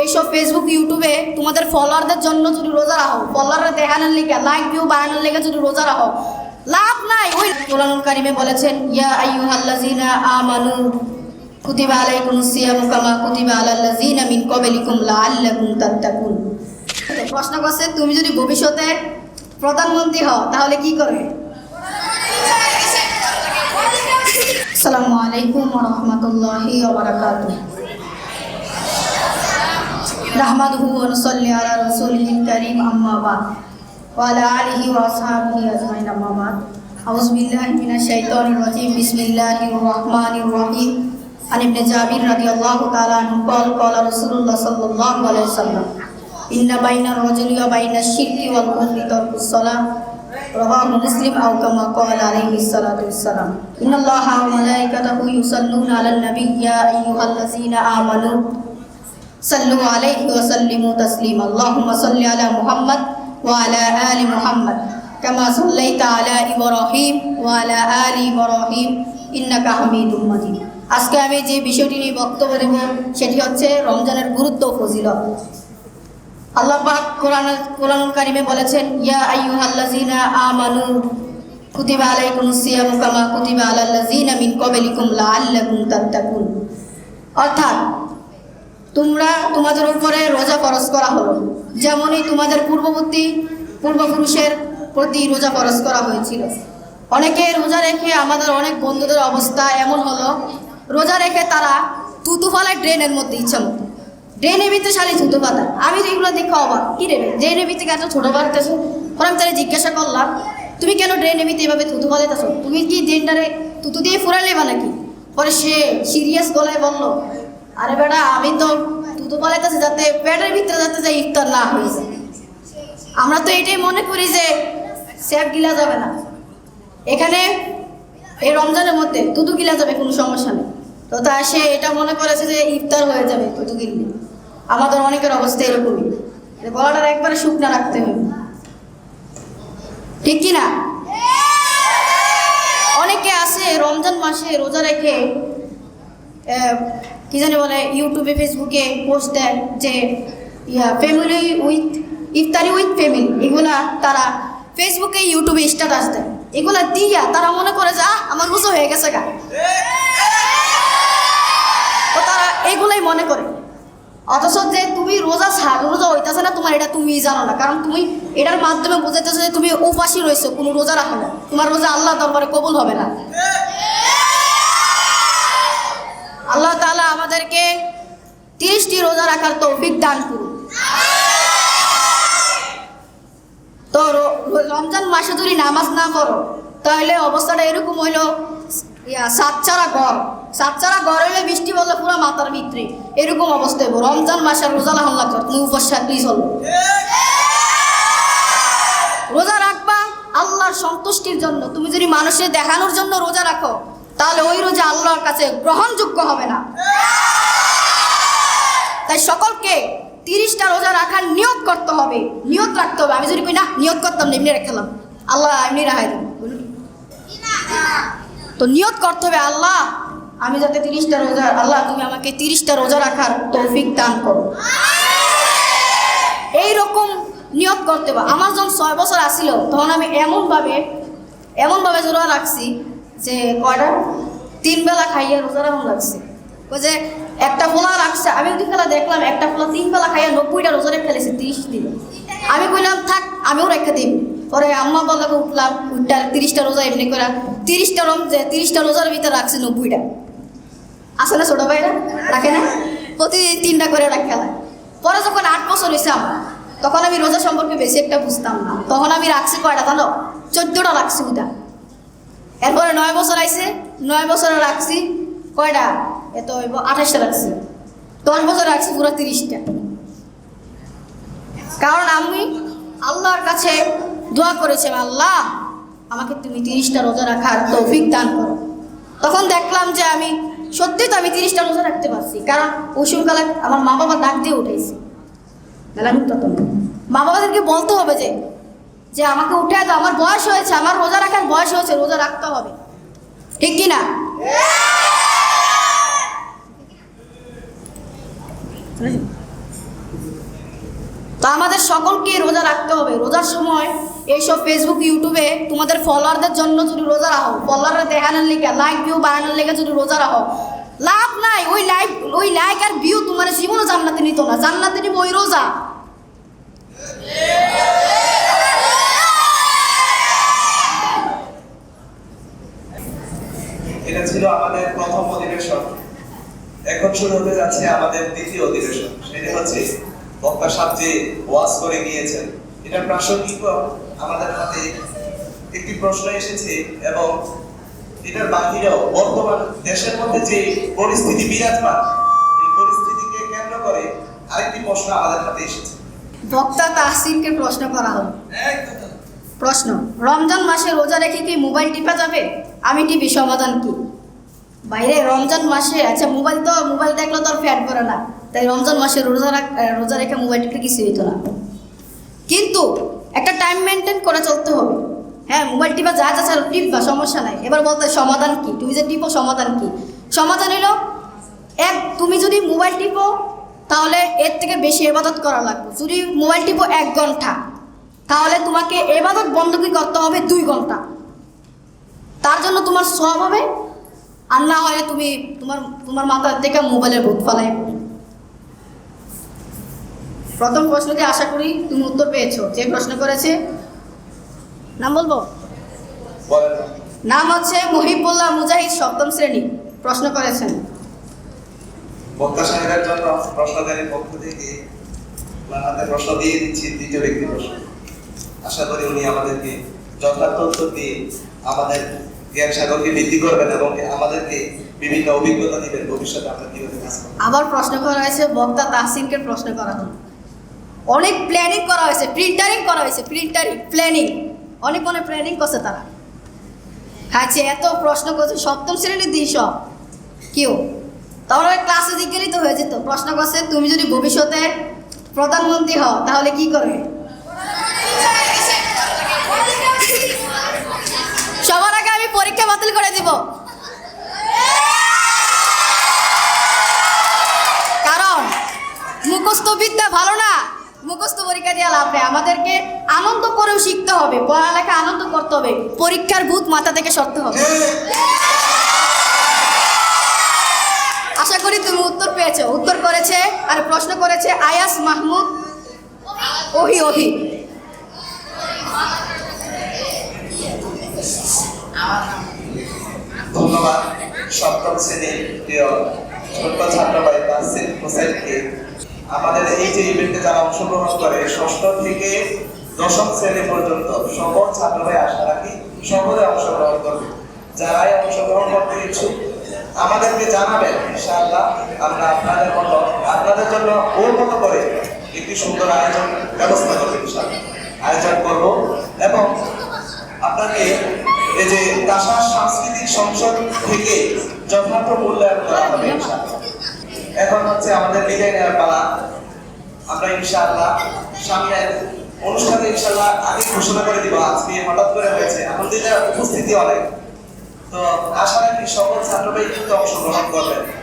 এইসব ফেসবুক ইউটিউবে তোমাদের ফলোয়ারদের জন্য যদি রোজা রাখো, ফলোয়াররা দেখানোর লেগে, লাইক ভিউ বাড়ানোর লেগে যদি রোজা রাখো, লাভ নাই। ওই কোরআনুল কারিমে বলেছেন, ইয়া আইয়ুহাল্লাযীনা আমানু কুতিবা আলাইকুমুস সিয়ামু কামা কুতিবা আলাল্লাযীনা মিন ক্বাবলিকুম লাআল্লাকুম তাত্তাকুন। প্রশ্ন করছে, তুমি যদি ভবিষ্যতে প্রধানমন্ত্রী হও তাহলে কি করবে? আসসালামু আলাইকুম ওয়া রাহমাতুল্লাহি ওয়া বারাকাতুহু। নাহমাদুহু ওয়া নুসাল্লি আলা রাসূলিল কারীম, আম্মা বা'দ, ওয়া আলা আলিহি ওয়া আসহাবিহি আজমাইন, আম্মা বা'দ। আউযু বিল্লাহি মিনাশ শাইতানির রাজীম। বিসমিল্লাহির রাহমানির রাহিম। আন ইবনে জাবির রাদিয়াল্লাহু তাআলা আনহু ক্বালা রাসূলুল্লাহ সাল্লাল্লাহু আলাইহি ওয়াসাল্লাম, ইন্না বাইনার রাজুলি ওয়া বাইনাশ শিরকি ওয়াল কুফরি তারকুস সালাহ, রাওয়াহু মুসলিম। আও কামা ক্বালা আলাইহিস সালাতু ওয়াসসালাম, ইন্নাল্লাহা ওয়া মালাইকাতাহু ইউসাল্লুনা আলান নাবী ইয়া আইয়ুহাল্লাযীনা আমানু সাল্লু আলাইহি ওয়া সাল্লিমু তাসলিমা। আল্লাহুম্মা সাল্লি আলা মুহাম্মাদ ওয়া আলা আলি মুহাম্মাদ কামা সাল্লাইতা আলা ইব্রাহিম ওয়া আলা আলি ইব্রাহিম ইন্নাকা হামিদুম মাজিদ। আজকে আমি যে বিষয়টি নিয়ে বক্তব্য দেব সেটি হচ্ছে রমজানের গুরুত্ব ও ফজিলত। আল্লাহ পাক কোরআনুল কারিমে বলেছেন, ইয়া আইয়ুহাল্লাযীনা আমানু কুতিবা আলাইকুমুস সিয়ামু কামা কুতিবা আলাল্লাযীনা মিন ক্বাবলিকুম লাআল্লাকুম তাত্তাকুন। অর্থাৎ তোমাদের উপরে রোজা ফরজ করা হলো, যেমনই তোমাদের পূর্বপুরুষের প্রতি রোজা ফরজ করা হয়েছিল। অনেকে রোজা রেখে, আমাদের অনেক বন্ধুদের অবস্থা এমন হলো, রোজা রেখে তারা থুতু ফেলায় ড্রেনের মধ্যে, ইচ্ছা মতো ড্রেনের ভিতরে শালি থুতু পাতা। আমি যেগুলো দেখে অবাক, কি রে ড্রেনের ভিতরে এত ছোটো বাড়তেছো। পরে আমি তারা জিজ্ঞাসা করলাম, তুমি কেন ড্রেনের ভিতরে এভাবে থুতু ফেলাইতেছো? তুমি কি ড্রেনটারে থুতু দিয়ে ফুরাইলেবা নাকি? পরে সে সিরিয়াস গলায় বললো, আরে বেটা, আমি তো থুতু ফেলাইতেছি যাতে পেটের ভিতরে যাতে যে ইফতার না হয়ে যায়। আমরা তো এটাই মনে করি যে স্যাপ গিলা যাবে না, এখানে এই রমজানের মধ্যে থুতু গিলা যাবে, কোনো সমস্যা নেই। তো তা সে এটা মনে করেছে যে ইফতার হয়ে যাবে থুতু গিললে। আমাদের অনেকের অবস্থা এরকমই, গলাটা একবারে শুকনা রাখতে হবে, ঠিক কি না? অনেকে আছে রমজান মাসে রোজা রেখে কি জানি বলে, ইউটিউবে ফেসবুকে পোস্ট দেয় যে ফ্যামিলি উইথ ইফতারি উইথ ফ্যামিলি, এগুলা তারা ফেসবুকে ইউটিউবে স্ট্যাটাস দেয়। এগুলা দিয়া তারা মনে করে যে আমার রোজা হয়ে গেছে গা, তো তারা এগুলাই মনে করে। অথচ যে তুমি রোজা হইতেছে না তোমার, এটা তুমি জানো না, কারণ তুমি এটার মাধ্যমে বোঝাইতেছো যে তুমি উপাসী রয়েছো, কোনো রোজা রাখো না, তোমার রোজা আল্লাহ দরবারে কবুল হবে না। আল্লাহ তাআলা আমাদেরকে 30টি রোজা রাখার তৌফিক দান করুন। তো রমজান মাসে যদি নামাজ না করো তাহলে অবস্থাটা এরকম হইলো, সাতচারা ঘর হইলে বৃষ্টি বললে পুরো মাথার ভিতরে, এরকম অবস্থা হইব। রমজান মাসে রোজা লাগান লাগবে, তুমি উপবাস থাকলেই চলবে। রোজা রাখবা আল্লাহর সন্তুষ্টির জন্য। তুমি যদি মানুষের দেখানোর জন্য রোজা রাখো তাহলে ওই রোজা আল্লাহর কাছে গ্রহণযোগ্য হবে না। তাই সকলকে 30টা রোজা রাখার নিয়ত করতে হবে, নিয়ত রাখতে হবে। আমি যদি কই না নিয়ত করতাম না, এমনি রেখেলাম, আল্লাহ এমনি রাখাই দেব, তো নিয়ত করতে হবে, আল্লাহ আমি যাতে 30টা রোজা, আল্লাহ তুমি আমাকে 30টা রোজা রাখার তৌফিক দান করো, এইরকম নিয়ত করতে হবে। আমার যখন 6 বছর আসছিল তখন আমি এমনভাবে রোজা রাখছি যে কয়টা 3 বেলা খাইয়া রোজা রাখুন লাগছে। ওই যে একটা ফোলা রাখছে, আমি ওই খেলা দেখলাম, একটা ফোলা 3 বেলা খাইয়া 90টা রোজা রেখে ফেলেছে 30 দিন। আমি কইলাম থাক, আমিও রেখে দিই। পরে আম্মা বললাকে উঠলাম, 30টা রোজা এমনি করে 30টা রোজার ভিতরে রাখছে 90টা। আসলে ছোট ভাইরা রাখে না, প্রতিদিন 3টা করে রাখে খেলা। পরে যখন 8 বছর হয়েছে আমার, তখন আমি রোজা সম্পর্কে বেশি একটা বুঝতাম না। তখন আমি রাখছি কয়টা জানো? 14টা রাখছি ওটা। এরপরে 9 বছর আইছে, 9 বছরে রাখছি কয়টা? এত 28টা রাখছি। 10 বছর রাখছি পুরো 30টা। কারণ আমি আল্লাহর কাছে দোয়া করেছি, আল্লাহ আমাকে তুমি 30টা রোজা রাখার তৌফিক দান করো। তখন দেখলাম যে আমি সত্যি তো আমি 30টা রোজা রাখতে পারছি, কারণ ওই সময়কালে আমার মা বাবা ডাক দিয়ে উঠেছে। মা বাবাদেরকে বলতে হবে যে আমাকে উঠে দাও, আমার বয়স হয়েছে, আমার রোজা রাখার বয়স হয়েছে, রোজা রাখতে হবে, ঠিক কি না? তো আমাদের সকলকে রোজা রাখতে হবে। রোজার সময় এইসব ফেসবুক ইউটিউবে তোমাদের ফলোয়ারদের জন্য যদি রোজা রাখো, ফলোয়াররা দেখানোর লেগে, লাইক ভিউ বাড়ানোর লেগে যদি রোজা রাখো, লাভ নাই। ওই লাইক আর ভিউ তোমার জীবনও জান্নাতে নিত না, জান্নাতে নিব ওই রোজা। এটা ছিল আমাদের প্রথম অধিবেশন। এখন শুরু হতে যাচ্ছে আমাদের দ্বিতীয় অধিবেশন। সেটা হচ্ছে বক্তা সাহেব যে ওয়াজ করে গিয়েছেন, এটা প্রাসঙ্গিক আমাদের হাতে একটি প্রশ্ন এসেছে এবং এটার বাহিরেও বর্তমান দেশের মধ্যে যে পরিস্থিতি বিরাজমান, এই পরিস্থিতিকে কেন্দ্র করে আরেকটি প্রশ্ন আমাদের হাতে এসেছে। বক্তা তাহসিনকে প্রশ্ন করা হলো। প্রশ্ন: রমজান মাসে রোজা রেখে কি মোবাইল টিপা যাবে? আমি টিপি, সমাধান কি? বাইরে রমজান মাসে আচ্ছা মোবাইল দেখলে তো আর ফ্যাট করে না, তাই রমজান মাসে রোজা রেখে মোবাইল টিপলে কিছু হইতো না, কিন্তু একটা টাইম মেনটেন করে চলতে হবে। হ্যাঁ, মোবাইল টিপা যা টিপবা, সমস্যা নাই। এবার বলতে সমাধান কি? তুমি যে টিপো সমাধান কি? সমাধান হলো তুমি যদি মোবাইল টিপো তাহলে এর থেকে বেশি ইবাদত করা লাগবে। যদি মোবাইল টিপো 1 ঘন্টা, তাহলে তোমাকে ইবাদত বন্ধকি করতে হবে 2 ঘন্টা। তার জন্য তোমার সওয়াব হবে। আর না হয় তুমি তোমার মাথার থেকে মোবাইলের ভূত ফালাই। প্রথম প্রশ্নটি আশা করি তুমি উত্তর পেয়েছো। যে প্রশ্ন করেছে, নাম বলবো? নাম হচ্ছে মহিবুল্লাহ মুজাহিদ, 7ম শ্রেণী, প্রশ্ন করেছেন। বক্তা সাহেবের জন্য প্রশ্নকারীর পক্ষ থেকে হাতে প্রশ্ন দিয়ে দিচ্ছি, দ্বিতীয় ব্যক্তি প্রশ্ন। আশা করি উনি আমাদেরকে যথার্থ উত্তর দিয়ে আমাদের জ্ঞান সাগরকে বৃদ্ধি করবেন এবং আমাদেরকে বিভিন্ন অভিজ্ঞতা দিবেন ভবিষ্যতে আমরা কিভাবে কাজ করব। আবার প্রশ্ন করা হয়েছে বক্তা তাহসিনকে প্রশ্ন করা হলো। অনেক প্ল্যানিং করা হয়েছে, প্রিন্টারিং করা হয়েছে, প্ল্যানিং অনেক প্ল্যানিং করছে তারা। আচ্ছা, এত প্রশ্ন করছে 7ম শ্রেণীর দিই সব কেউ, তাহলে ক্লাসে জিজ্ঞাসিত হয়ে যেত। প্রশ্ন করছে, তুমি যদি ভবিষ্যতে প্রধানমন্ত্রী হও তাহলে কি করবে? সবার আগে আমি পরীক্ষা বাতিল করে দিব, কারণ মুখস্থ বিদ্যা ভালো না, মুখস্থ পরীক্ষা দিয়ে লাভ নেই। আমাদেরকে আনন্দ করেও শিখতে হবে, পড়ালেখা আনন্দ করতে হবে, পরীক্ষার ভূত মাথা থেকে সরতে হবে। আশা করি তুমি উত্তর পেয়েছো। উত্তর করেছে আর প্রশ্ন করেছে আয়াস মাহমুদ ওহি। ধন্যবাদ 7ম শ্রেণীর প্রিয় ছোট্ট ছাত্র ভাই তাহসিন হোসেনকে। আমাদের এই যে ইভেন্টে যারা অংশগ্রহণ করে 6ষ্ঠ থেকে 10ম শ্রেণী পর্যন্ত সকল ছাত্র ভাই আশা রাখি সকলে অংশগ্রহণ করবে। যারাই অংশগ্রহণ করতে ইচ্ছুক আমাদেরকে জানাবেন, ইনশাআল্লাহ আমরা আপনাদের জন্য ওর মতো করে একটি সুন্দর আয়োজন ব্যবস্থা করবো, ইনশাআল্লাহ আয়োজন করব এবং আপনাকে এই যে কাশা সাংস্কৃতিক সংসদ থেকে যথার্থ মূল্যায়ন করা হবে ইনশাআল্লাহ। এখন হচ্ছে আমাদের বিদায় নেওয়ার পালা। আমরা ইনশাআল্লাহ সামনের অনুষ্ঠানে ইনশাআল্লাহ আগে ঘোষণা করে দিব। আজকে হঠাৎ করে হয়েছে, আমাদের উপস্থিতি অনেক, তো আশা রাখি সকল ছাত্ররাই কিন্তু অংশগ্রহণ করবেন।